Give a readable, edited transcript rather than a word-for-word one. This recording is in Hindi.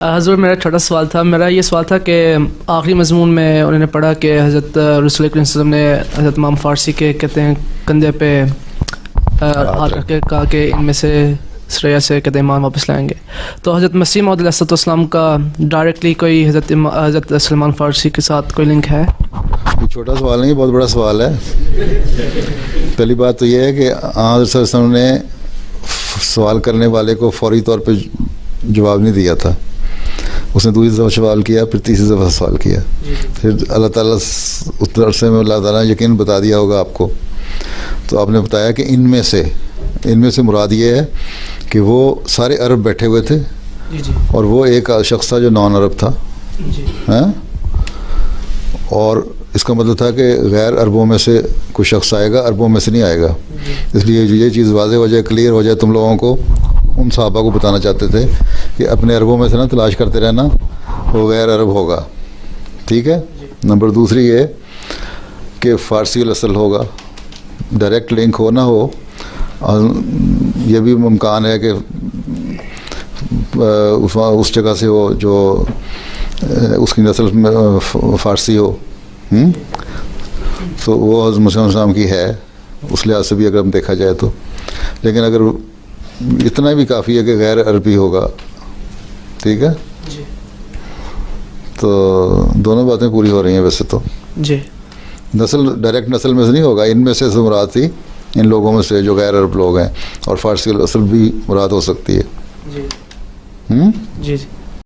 हज़ूर मेरा छोटा सवाल था। मेरा ये सवाल था कि आखिरी मज़मून में उन्होंने पढ़ा कि हज़रत रसूल करीम सल्लल्लाहु अलैहि वसल्लम ने हज़रत इमाम फ़ारसी के कहते हैं कंधे पे हाथ रख के कहा कि इनमें से श्रेया से कहते ईमान वापस लाएंगे। तो हज़रत मसीह मौऊद अलैहिस्सलाम का डायरेक्टली कोई हज़रत सलमान फ़ारसी के साथ कोई लिंक है? ये छोटा सवाल नहीं, बहुत बड़ा सवाल है। पहली बात तो ये है कि हज़रत सल्लल्लाहु अलैहि वसल्लम ने सवाल करने वाले को फौरी तौर पे जवाब नहीं दिया था। उसने दूसरी दफ़ा सवाल किया, फिर तीसरी दफ़ा सवाल किया, फिर अल्लाह ताला उस तरफ से अल्लाह ताला ने यकीन बता दिया होगा आपको। तो आपने बताया कि इनमें से मुराद ये है कि वो सारे अरब बैठे हुए थे और वो एक शख्स था जो नॉन अरब था, हैं? और इसका मतलब था कि गैर अरबों में से कोई शख्स आएगा, अरबों में से नहीं आएगा। इसलिए ये चीज़ वाज़ेह हो जाए, क्लियर हो जाए तुम लोगों को। उन सहाबा को बताना चाहते थे कि अपने अरबों में से ना तलाश करते रहना, वो गैर अरब होगा। ठीक है। नंबर दूसरी ये कि फ़ारसी असल होगा, डायरेक्ट लिंक हो ना हो, ये भी मुमकान है कि उस जगह से हो जो उसकी नस्ल में फ़ारसी हो। तो वो हज़रत मुहम्मद की है, उस लिहाज से भी अगर हम देखा जाए तो। लेकिन अगर इतना भी काफ़ी है कि गैर अरबी होगा, ठीक है, तो दोनों बातें पूरी हो रही हैं वैसे तो। जी, नस्ल डायरेक्ट नस्ल में से नहीं होगा, इनमें से मुराद थी इन लोगों में से जो गैर अरब लोग हैं, और फ़ारसी असल भी मुराद हो सकती है। जी, जी, जी।